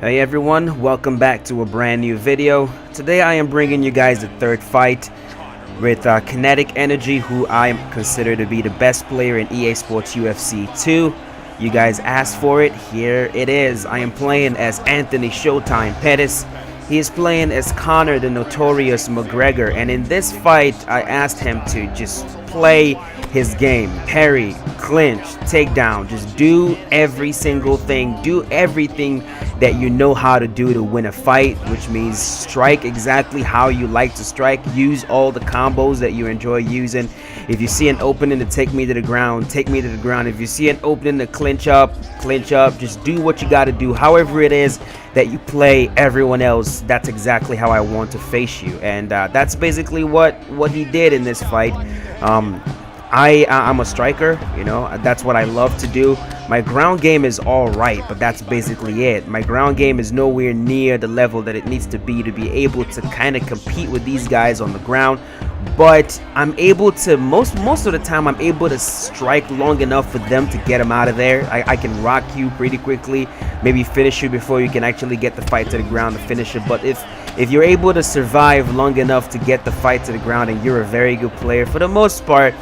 Hey everyone, welcome back to a brand new video. Today I am bringing you guys the third fight with Kinetic Energy, who I consider to be the best player in EA Sports UFC 2. You guys asked for it, here it is. I am playing as Anthony Showtime Pettis. He is playing as Conor the Notorious McGregor, and in this fight I asked him to just play his game. Parry, clinch, takedown, just do every single thing, do everything that you know how to do to win a fight, which means strike exactly how you like to strike, use all the combos that you enjoy using. If you see an opening to take me to the ground, take me to the ground. If you see an opening to clinch up, just do what you got to do. However it is that you play everyone else, that's exactly how I want to face you, and that's basically what he did in this fight. I'm a striker, you know, that's what I love to do. My ground game is all right, but that's basically it. My ground game is nowhere near the level that it needs to be able to kind of compete with these guys on the ground. But I'm able to, most of the time, I'm able to strike long enough for them to get them out of there. I can rock you pretty quickly, maybe finish you before you can actually get the fight to the ground to finish it. But if you're able to survive long enough to get the fight to the ground, and you're a very good player, for the most part,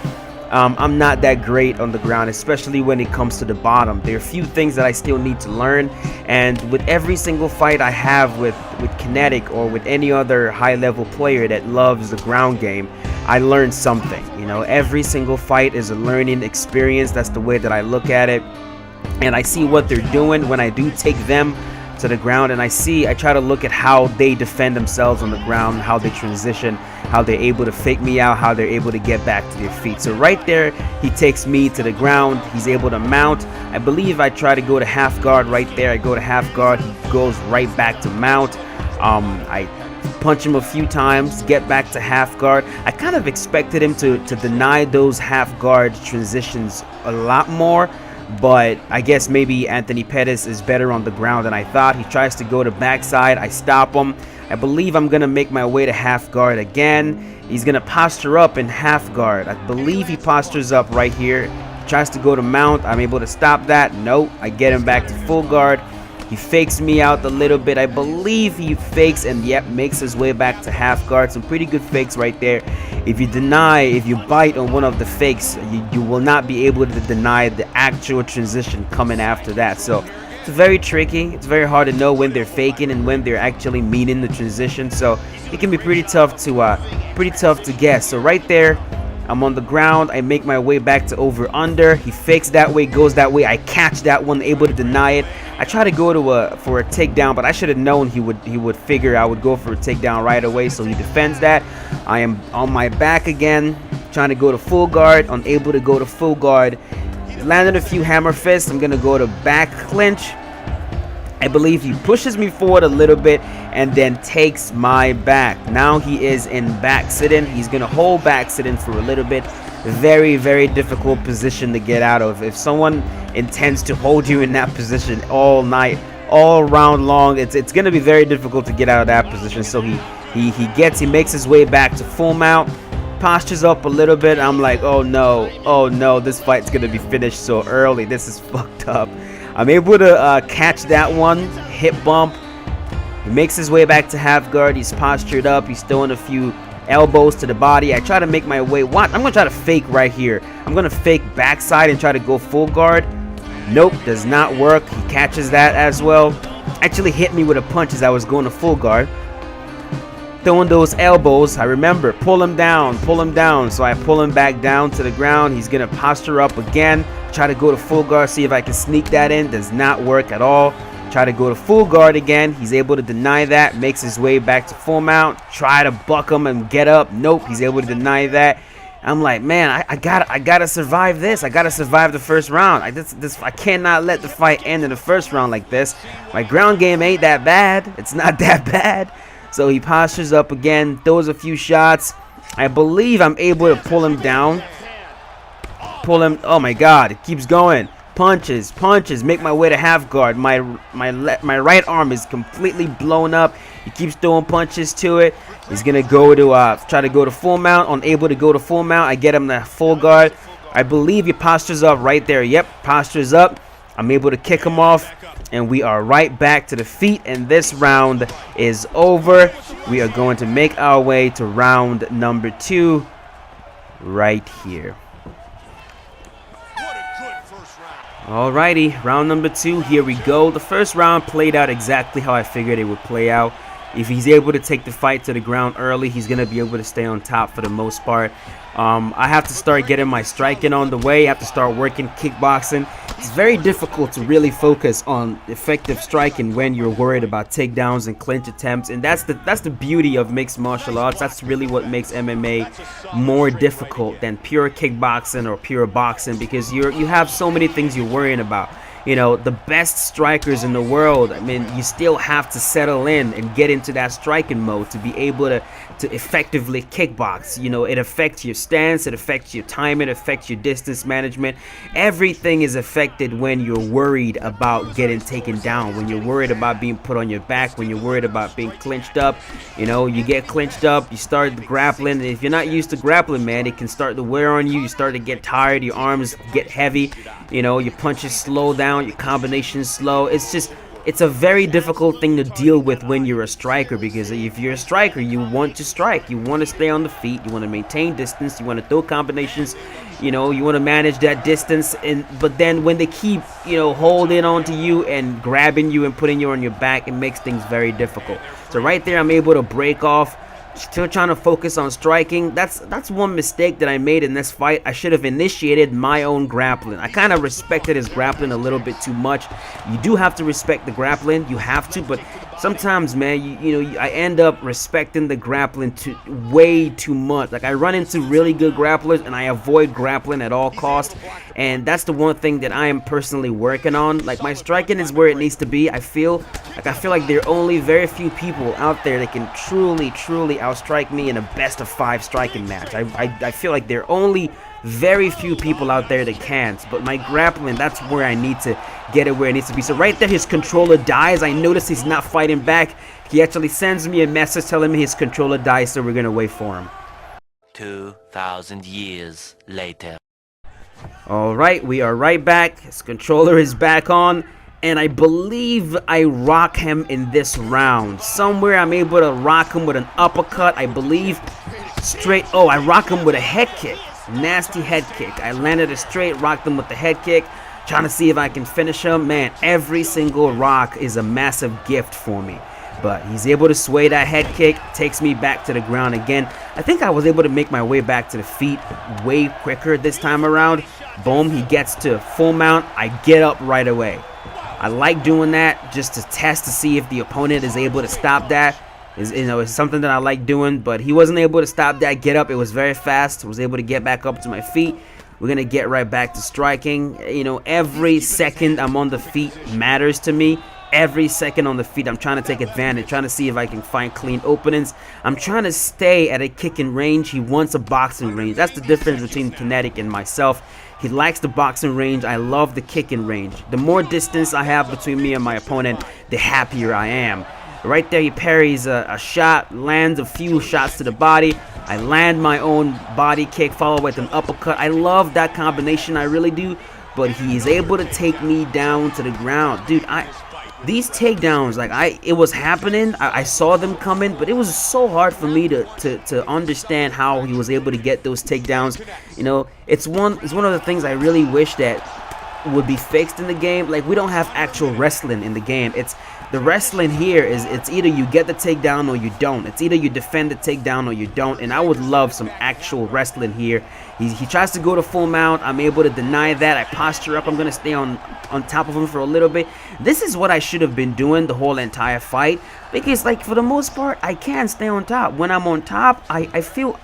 I'm not that great on the ground, especially when it comes to the bottom. There are a few things that I still need to learn, and with every single fight I have with Kinetic or with any other high-level player that loves the ground game, I learn something. You know, every single fight is a learning experience. That's the way that I look at it, and I see what they're doing when I do take them to the ground, and I try to look at how they defend themselves on the ground, how they transition, how they're able to fake me out, how they're able to get back to their feet. So right there, he takes me to the ground. He's able to mount. I believe I try to go to half guard right there. I go to half guard. He goes right back to mount. I punch him a few times, get back to half guard. I kind of expected him to deny those half guard transitions a lot more, but I guess maybe Anthony Pettis is better on the ground than I thought. He tries to go to backside. I stop him. I believe I'm going to make my way to half guard again. He's going to posture up in half guard. I believe he postures up right here. He tries to go to mount. I'm able to stop that. Nope. I get him back to full guard. He fakes me out a little bit. I believe he fakes and, yep, makes his way back to half guard. Some pretty good fakes right there. If you bite on one of the fakes, you will not be able to deny the actual transition coming after that. So it's very tricky. It's very hard to know when they're faking and when they're actually meaning the transition. So it can be pretty tough to guess. So right there, I'm on the ground. I make my way back to over under. He fakes that way, goes that way. I catch that one, able to deny it. I try to go to for a takedown, but I should have known he would figure I would go for a takedown right away. So he defends that. I am on my back again, trying to go to full guard, unable to go to full guard. Landed a few hammer fists. I'm gonna go to back clinch. I believe he pushes me forward a little bit and then takes my back. Now he is in back sitting. He's gonna hold back sitting for a little bit. Very, very difficult position to get out of. If someone intends to hold you in that position all night, all round long, it's gonna be very difficult to get out of that position. So he makes his way back to full mount, postures up a little bit. I'm like, oh no, this fight's gonna be finished so early. This is fucked up. I'm able to catch that one, hip bump. He makes his way back to half guard. He's postured up. He's throwing a few elbows to the body. I try to make my way. I'm going to try to fake right here. I'm going to fake backside and try to go full guard. Nope, does not work. He catches that as well. Actually hit me with a punch as I was going to full guard. Throwing those elbows. I remember, pull him down. So I pull him back down to the ground. He's going to posture up again. Try to go to full guard, see if I can sneak that in. Does not work at all. Try to go to full guard again. He's able to deny that. Makes his way back to full mount. Try to buck him and get up. Nope, he's able to deny that. I'm like, man, I gotta survive this. I gotta survive the first round. I cannot let the fight end in the first round like this. My ground game ain't that bad. It's not that bad. So he postures up again, throws a few shots. I believe I'm able to pull him down. Oh my god, it keeps going. Punches, make my way to half guard. My right arm is completely blown up. He keeps throwing punches to it. He's gonna go to try to go to full mount. Unable to go to full mount. I get him to full guard. I believe he postures up right there. Yep, postures up. I'm able to kick him off. And we are right back to the feet, and this round is over. We are going to make our way to round number 2 right here. Alrighty, round number 2, here we go. The first round played out exactly how I figured it would play out. If he's able to take the fight to the ground early, he's going to be able to stay on top for the most part. I have to start getting my striking on the way. I have to start working kickboxing. It's very difficult to really focus on effective striking when you're worried about takedowns and clinch attempts, and that's the beauty of mixed martial arts. That's really what makes MMA more difficult than pure kickboxing or pure boxing, because you have so many things you're worrying about. You know, the best strikers in the world, I mean, you still have to settle in and get into that striking mode to be able to effectively kickbox. You know, it affects your stance, it affects your time, it affects your distance management. Everything is affected when you're worried about getting taken down, when you're worried about being put on your back, when you're worried about being clinched up. You know, you get clinched up, you start grappling, and if you're not used to grappling, man, it can start to wear on you. You start to get tired, your arms get heavy, you know, your punches slow down, your combinations slow. It's a very difficult thing to deal with when you're a striker, because if you're a striker, you want to strike, you want to stay on the feet, you want to maintain distance, you want to throw combinations, you know, you want to manage that distance. But then when they keep, you know, holding on to you and grabbing you and putting you on your back, it makes things very difficult. So right there, I'm able to break off. Still trying to focus on striking. That's one mistake that I made in this fight. I should have initiated my own grappling. I kind of respected his grappling a little bit too much. You do have to respect the grappling. You have to, but sometimes, man, I end up respecting the grappling way too much. Like, I run into really good grapplers and I avoid grappling at all costs. And that's the one thing that I am personally working on. Like, my striking is where it needs to be. I feel like there are only very few people out there that can truly outstrike me in a best of 5 striking match. I feel like there are only very few people out there that can't. But my grappling, that's where I need to get it where it needs to be. So right there, his controller dies. I notice he's not fighting back. He actually sends me a message telling me his controller dies, so we're gonna wait for him. 2,000 years later. Alright, we are right back. His controller is back on, and I believe I rock him in this round. Somewhere I'm able to rock him with an uppercut, I believe. Straight, oh, I rock him with a head kick. Nasty head kick. I landed it straight, rocked him with the head kick. Trying to see if I can finish him. Man, every single rock is a massive gift for me. But he's able to sway that head kick, takes me back to the ground again. I think I was able to make my way back to the feet way quicker this time around. Boom, he gets to full mount. I get up right away. I like doing that just to test to see if the opponent is able to stop that. It's something that I like doing, but he wasn't able to stop that get up. It was very fast. I was able to get back up to my feet. We're going to get right back to striking. You know, every second I'm on the feet matters to me. Every second on the feet, I'm trying to take advantage, trying to see if I can find clean openings. I'm trying to stay at a kicking range. He wants a boxing range. That's the difference between Kinetic and myself. He likes the boxing range. I love the kicking range. The more distance I have between me and my opponent, the happier I am. Right there, he parries a shot, lands a few shots to the body. I land my own body kick, followed with an uppercut. I love that combination, I really do. But he is able to take me down to the ground. Dude, these takedowns, like, it was happening. I saw them coming, but it was so hard for me to understand how he was able to get those takedowns. You know, it's one of the things I really wish that would be fixed in the game. Like, we don't have actual wrestling in the game. The wrestling here is it's either you get the takedown or you don't. It's either you defend the takedown or you don't. And I would love some actual wrestling here. He tries to go to full mount. I'm able to deny that. I posture up. I'm going to stay on top of him for a little bit. This is what I should have been doing the whole entire fight. Because, like, for the most part, I can stay on top. When I'm on top, I feel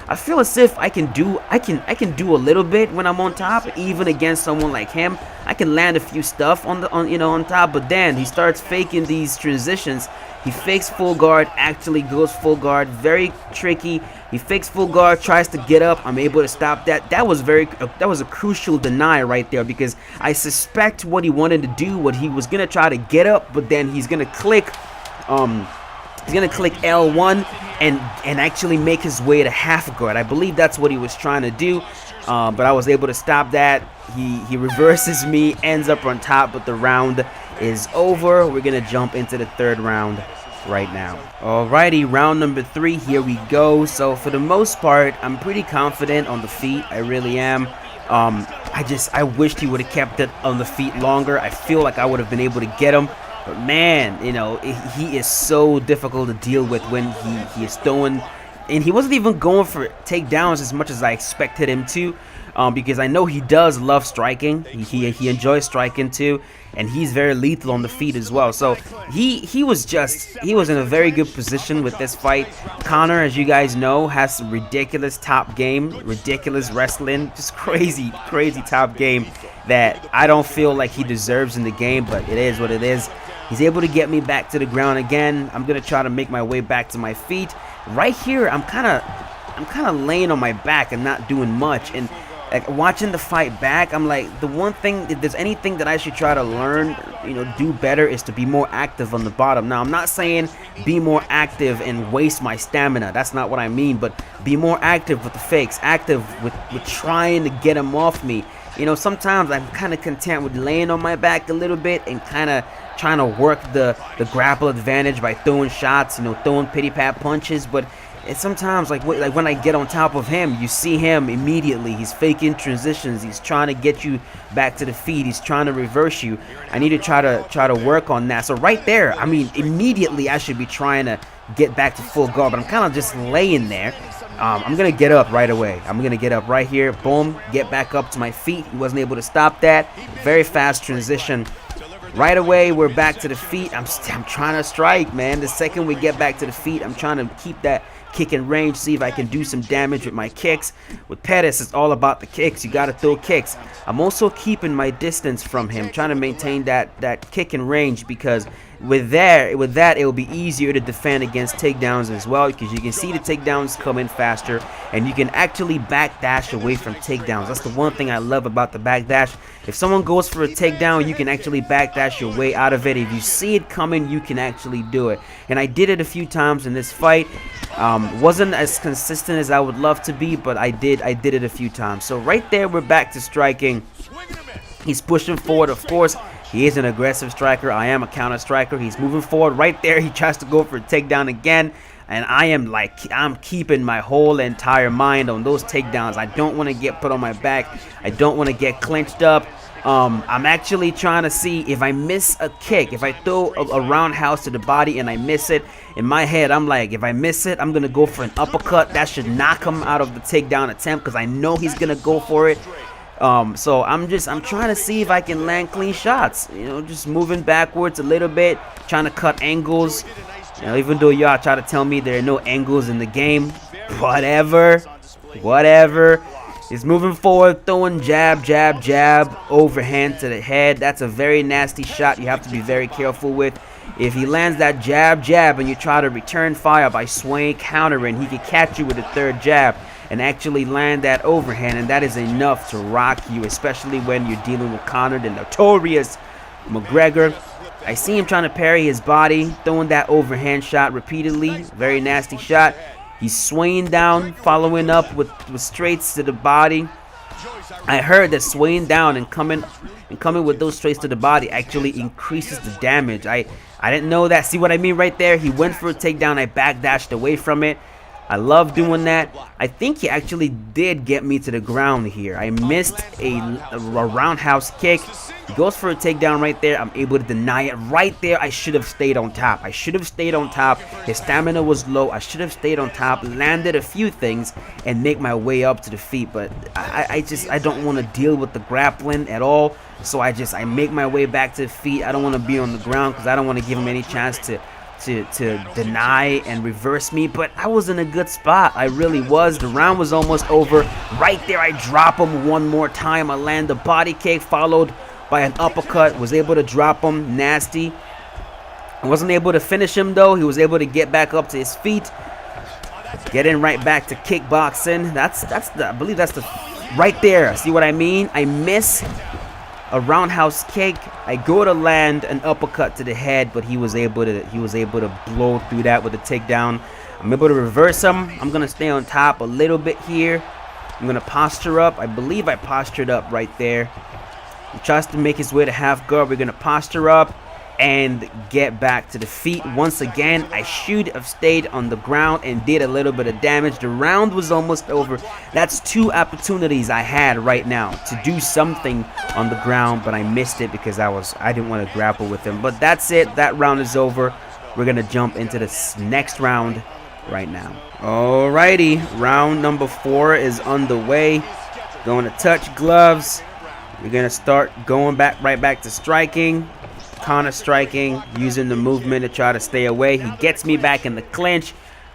as if I can do a little bit when I'm on top, even against someone like him. I can land a few stuff on top, but then he starts faking these transitions. He fakes full guard, actually goes full guard, very tricky. He fakes full guard, tries to get up. I'm able to stop that. That was a crucial deny right there, because I suspect what he wanted to do, what he was gonna try to get up, but then he's gonna click L1 and actually make his way to half guard. I believe that's what he was trying to do, but I was able to stop that. He reverses me, ends up on top, but the round is over. We're gonna jump into the third round right now. Alrighty, round number 3, here we go. So for the most part, I'm pretty confident on the feet. I really am. I wished he would have kept it on the feet longer. I feel like I would have been able to get him. But man, you know, he is so difficult to deal with when he is throwing. And he wasn't even going for takedowns as much as I expected him to. Because I know he does love striking. He enjoys striking too, and he's very lethal on the feet as well. So he was in a very good position with this fight. Conor, as you guys know, has some ridiculous top game, ridiculous wrestling, just crazy top game that I don't feel like he deserves in the game, but it is what it is. He's able to get me back to the ground again. I'm gonna try to make my way back to my feet. Right here, I'm kind of laying on my back and not doing much. And like watching the fight back, I'm like, the one thing, if there's anything that I should try to learn, you know, do better, is to be more active on the bottom. Now, I'm not saying be more active and waste my stamina. That's not what I mean. But be more active with the fakes, active with trying to get them off me. You know, sometimes I'm kind of content with laying on my back a little bit and kind of trying to work the grapple advantage by throwing shots, you know, throwing pity-pat punches. But it's sometimes like when I get on top of him, you see him immediately. He's faking transitions. He's trying to get you back to the feet. He's trying to reverse you. I need to try to work on that. So right there, I mean, immediately I should be trying to get back to full guard, but I'm kind of just laying there. I'm gonna get up right away. I'm gonna get up right here. Boom, get back up to my feet. He wasn't able to stop that. Very fast transition. Right away, we're back to the feet. I'm trying to strike, man. The second we get back to the feet, I'm trying to keep that kick in range, see if I can do some damage with my kicks. With Pettis, it's all about the kicks. You got to throw kicks. I'm also keeping my distance from him, trying to maintain that kick in range, because with that, it will be easier to defend against takedowns as well, because you can see the takedowns come in faster, and you can actually backdash away from takedowns. That's the one thing I love about the backdash. If someone goes for a takedown, you can actually backdash your way out of it. If you see it coming, you can actually do it. And I did it a few times in this fight. Wasn't as consistent as I would love to be, but I did it a few times. So right there, we're back to striking. He's pushing forward, of course. He is an aggressive striker. I am a counter striker. He's moving forward right there. He tries to go for a takedown again. And I'm keeping my whole entire mind on those takedowns. I don't want to get put on my back. I don't want to get clinched up. I'm actually trying to see if I miss a kick, if I throw a roundhouse to the body and I miss it. In my head, I'm like, if I miss it, I'm going to go for an uppercut. That should knock him out of the takedown attempt, because I know he's going to go for it. So I'm trying to see if I can land clean shots, you know, just moving backwards a little bit, trying to cut angles. You know, even though y'all try to tell me there are no angles in the game, whatever. He's moving forward, throwing jab, overhand to the head. That's a very nasty shot you have to be very careful with. If he lands that jab, and you try to return fire by swaying, countering, he can catch you with a third jab and actually land that overhand, and that is enough to rock you, especially when you're dealing with Conor, the notorious McGregor. I see him trying to parry his body, throwing that overhand shot repeatedly. Very nasty shot. He's swaying down, following up with straights to the body. I heard that swaying down and coming with those straights to the body actually increases the damage. I didn't know that. See what I mean right there? He went for a takedown. I backdashed away from it. I love doing that. I think he actually did get me to the ground here. I missed a roundhouse kick. He goes for a takedown right there. I'm able to deny it right there. I should have stayed on top. His stamina was low. I should have stayed on top, landed a few things, and make my way up to the feet. But I don't want to deal with the grappling at all. So I make my way back to the feet. I don't want to be on the ground because I don't want to give him any chance to deny and reverse me. But I was in a good spot. I really was. The round was almost over. Right there, I drop him one more time. I land a body kick followed by an uppercut. Was able to drop him. Nasty. I wasn't able to finish him though. He was able to get back up to his feet. Getting right back to kickboxing. I believe that's the right there. See what I mean? I miss a roundhouse kick. I go to land an uppercut to the head, but he was able to blow through that with a takedown. I'm able to reverse him. I'm gonna stay on top a little bit here. I'm gonna posture up. I believe I postured up right there. He tries to make his way to half guard. We're gonna posture up. and get back to the feet. Once again, I should have stayed on the ground and did a little bit of damage. The round was almost over. That's 2 opportunities I had right now to do something on the ground, but I missed it because I didn't want to grapple with him. But that's it. That round is over. We're gonna jump into this next round right now. Alrighty, round number 4 is underway. Going to touch gloves. We're gonna start going right back to striking. Counter striking, using the movement to try to stay away. He gets me back in the clinch.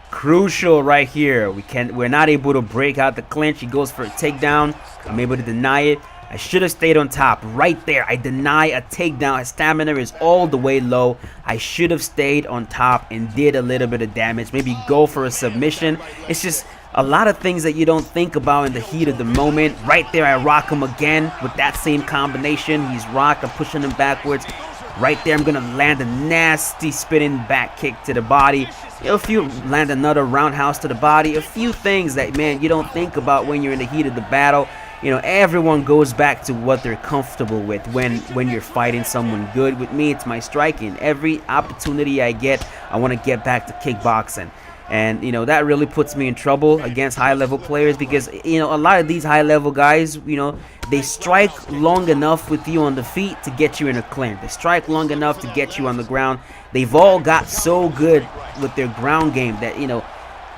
Crucial right here. We're not able to break out the clinch. He goes for a takedown. I'm able to deny it. I should have stayed on top. Right there, I deny a takedown. His stamina is all the way low. I should have stayed on top and did a little bit of damage. Maybe go for a submission. It's just a lot of things that you don't think about in the heat of the moment. Right there, I rock him again with that same combination. He's rocked. I'm pushing him backwards. Right there, I'm going to land a nasty spinning back kick to the body. If you land another roundhouse to the body, a few things that, man, you don't think about when you're in the heat of the battle. You know, everyone goes back to what they're comfortable with when you're fighting someone good. With me, it's my striking. Every opportunity I get, I want to get back to kickboxing. And, you know, that really puts me in trouble against high-level players because, you know, a lot of these high-level guys, you know, they strike long enough with you on the feet to get you in a clinch. They strike long enough to get you on the ground. They've all got so good with their ground game that, you know,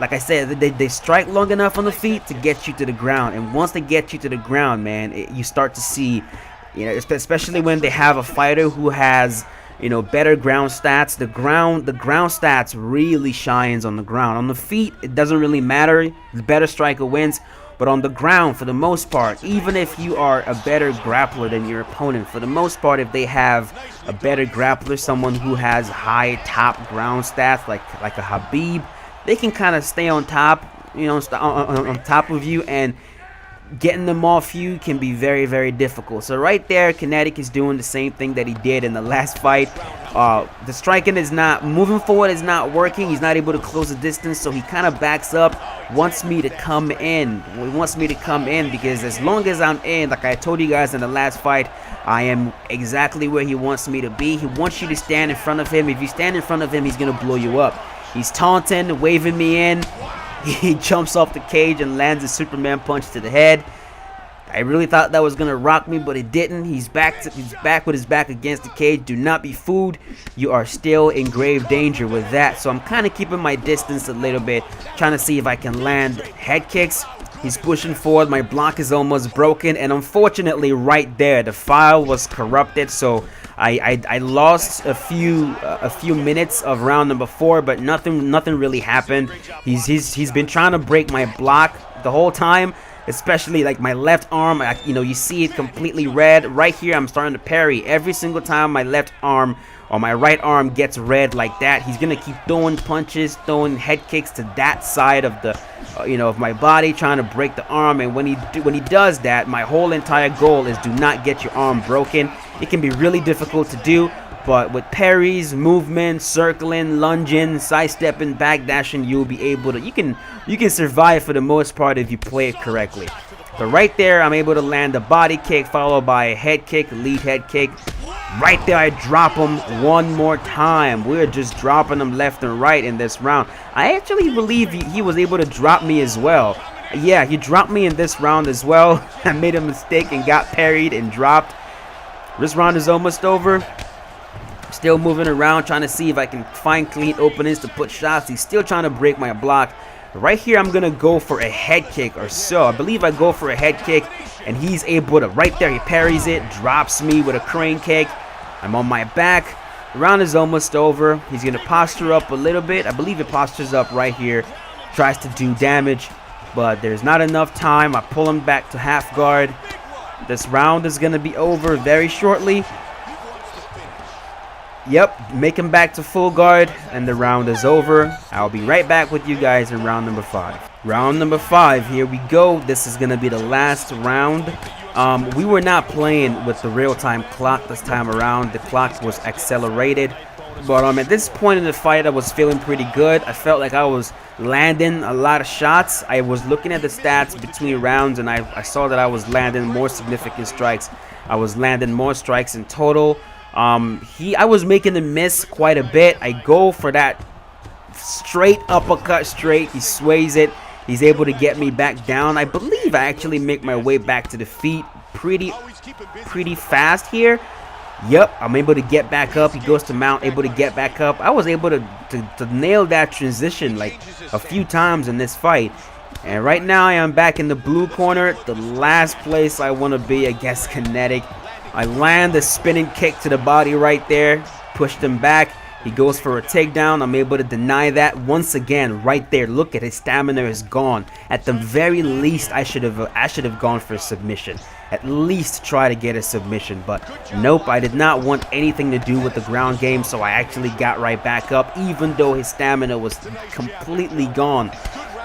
like I said, they strike long enough on the feet to get you to the ground. And once they get you to the ground, man, you start to see, you know, especially when they have a fighter who has, you know, better ground stats. The ground stats really shines on the ground. On the feet, it doesn't really matter. The better striker wins. But on the ground, for the most part, even if you are a better grappler than your opponent, for the most part, if they have a better grappler, someone who has high top ground stats like a Habib, they can kind of stay on top, you know, on top of you, and getting them off you can be very, very difficult. So right there, Kinetic is doing the same thing that he did in the last fight. The striking is not moving forward, is not working. He's not able to close the distance, so he kind of backs up, wants me to come in. He wants me to come in because as long as I'm in, like I told you guys in the last fight, I am exactly where he wants me to be. He wants you to stand in front of him. If you stand in front of him, he's going to blow you up. He's taunting, waving me in. He jumps off the cage and lands a Superman punch to the head. I really thought that was going to rock me, but it didn't. He's back with his back against the cage. Do not be fooled. You are still in grave danger with that. So I'm kind of keeping my distance a little bit, trying to see if I can land head kicks. He's pushing forward. My block is almost broken, and unfortunately right there, the file was corrupted, so I lost a few minutes of round number 4, but nothing really happened. He's been trying to break my block the whole time, especially like my left arm. You know, you see it completely red right here. I'm starting to parry every single time my left arm or my right arm gets red like that. He's gonna keep throwing punches, throwing head kicks to that side of the you know, of my body, trying to break the arm. And when he does that, my whole entire goal is do not get your arm broken. It can be really difficult to do, but with parries, movement, circling, lunging, sidestepping, backdashing, you'll be able to, you can survive for the most part if you play it correctly. But right there, I'm able to land a body kick followed by a head kick, lead head kick. Right there, I drop him one more time. We're just dropping him left and right in this round. I actually believe he was able to drop me as well. Yeah, he dropped me in this round as well. I made a mistake and got parried and dropped. This round is almost over. Still moving around, trying to see if I can find clean openings to put shots. He's still trying to break my block. Right here, I'm going to go for a head kick or so. I believe I go for a head kick, and he's able to, right there, he parries it, drops me with a crane kick. I'm on my back. The round is almost over. He's going to posture up a little bit. I believe it postures up right here. Tries to do damage, but there's not enough time. I pull him back to half guard. This round is going to be over very shortly. Yep, make him back to full guard, and the round is over. I'll be right back with you guys in round number 5. Round number 5, here we go. This is going to be the last round. We were not playing with the real-time clock this time around. The clock was accelerated. But at this point in the fight, I was feeling pretty good. I felt like I was landing a lot of shots. I was looking at the stats between rounds, and I saw that I was landing more significant strikes. I was landing more strikes in total. I was making him miss quite a bit. I go for that straight uppercut straight. He sways it. He's able to get me back down. I believe I actually make my way back to the feet pretty fast here. Yep, I'm able to get back up. He goes to mount, able to get back up. I was able to nail that transition like a few times in this fight. And right now I am back in the blue corner, the last place I want to be against Kinetic. I land the spinning kick to the body right there, pushed him back. He goes for a takedown. I'm able to deny that once again right there. Look at his stamina is gone. At the very least, I should have gone for a submission. At least try to get a submission, but nope, I did not want anything to do with the ground game, so I actually got right back up, even though his stamina was completely gone.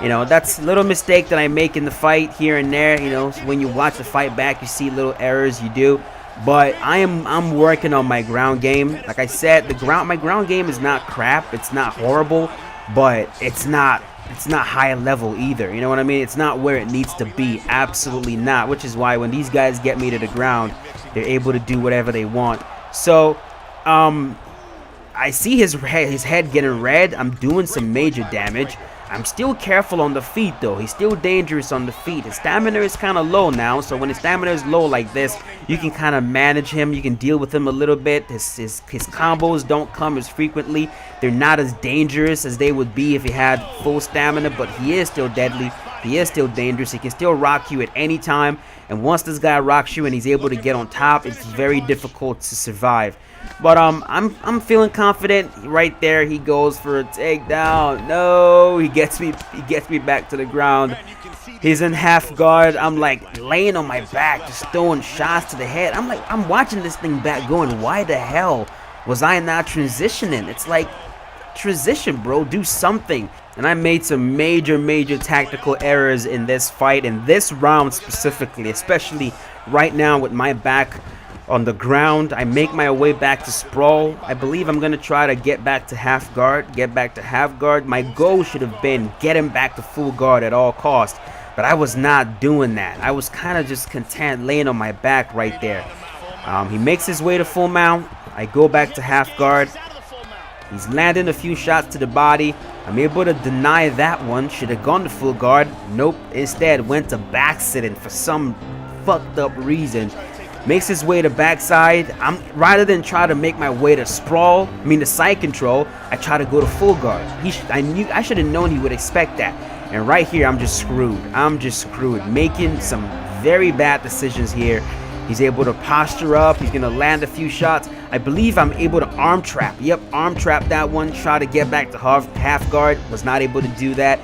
You know, that's a little mistake that I make in the fight here and there. You know, when you watch the fight back, you see little errors you do. But I'm working on my ground game. Like I said, my ground game is not crap. It's not horrible, but it's not high level either. You know what I mean? It's not where it needs to be. Absolutely not. Which is why when these guys get me to the ground, they're able to do whatever they want. So, I see his head getting red. I'm doing some major damage. I'm still careful on the feet though. He's still dangerous on the feet. His stamina is kind of low now, so when his stamina is low like this, you can kind of manage him. You can deal with him a little bit. His combos don't come as frequently. They're not as dangerous as they would be if he had full stamina, but he is still deadly. He is still dangerous. He can still rock you at any time, and once this guy rocks you and he's able to get on top, it's very difficult to survive. But I'm feeling confident. Right there, he goes for a takedown. No, he gets me back to the ground. He's in half guard. I'm like laying on my back, just throwing shots to the head. I'm watching this thing back going, why the hell was I not transitioning? It's like, transition, bro, do something. And I made some major tactical errors in this fight, in this round specifically, especially right now with my back on the ground. I make my way back to sprawl. I believe I'm going to try to get back to half guard, My goal should have been get him back to full guard at all costs, but I was not doing that. I was kind of just content laying on my back right there. He makes his way to full mount. I go back to half guard. He's landing a few shots to the body. I'm able to deny that one. Should have gone to full guard. Nope. Instead went to back sitting for some fucked up reason. Makes his way to backside. Rather than try to make my way to sprawl, the side control, I try to go to full guard. I should have known he would expect that. And right here, I'm just screwed. Making some very bad decisions here. He's able to posture up. He's going to land a few shots. I believe I'm able to arm trap. Yep, arm trap that one. Try to get back to half guard. Was not able to do that.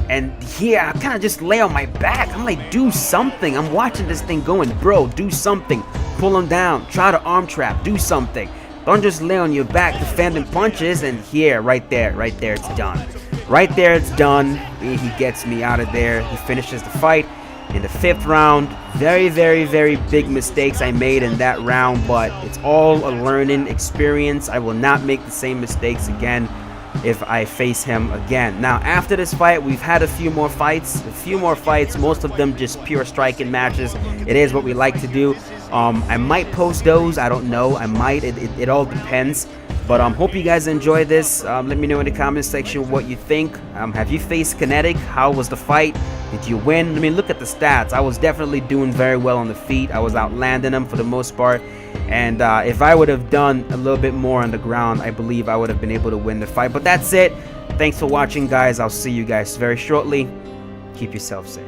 And here, I kind of just lay on my back. I'm like, do something. I'm watching this thing going, bro, do something. Pull him down. Try to arm trap. Do something. Don't just lay on your back defending punches. And here, right there, it's done. Right there, it's done. He gets me out of there. He finishes the fight. In the 5th round, very big mistakes I made in that round, but it's all a learning experience. I will not make the same mistakes again if I face him again. Now, after this fight, we've had a few more fights, most of them just pure striking matches. It is what we like to do. I might post those, I don't know, I might, it all depends. But hope you guys enjoy this. Let me know in the comment section what you think. Have you faced Kinetic? How was the fight? Did you win? Look at the stats. I was definitely doing very well on the feet. I was outlanding them for the most part. And if I would have done a little bit more on the ground, I believe I would have been able to win the fight. But that's it. Thanks for watching, guys. I'll see you guys very shortly. Keep yourself safe.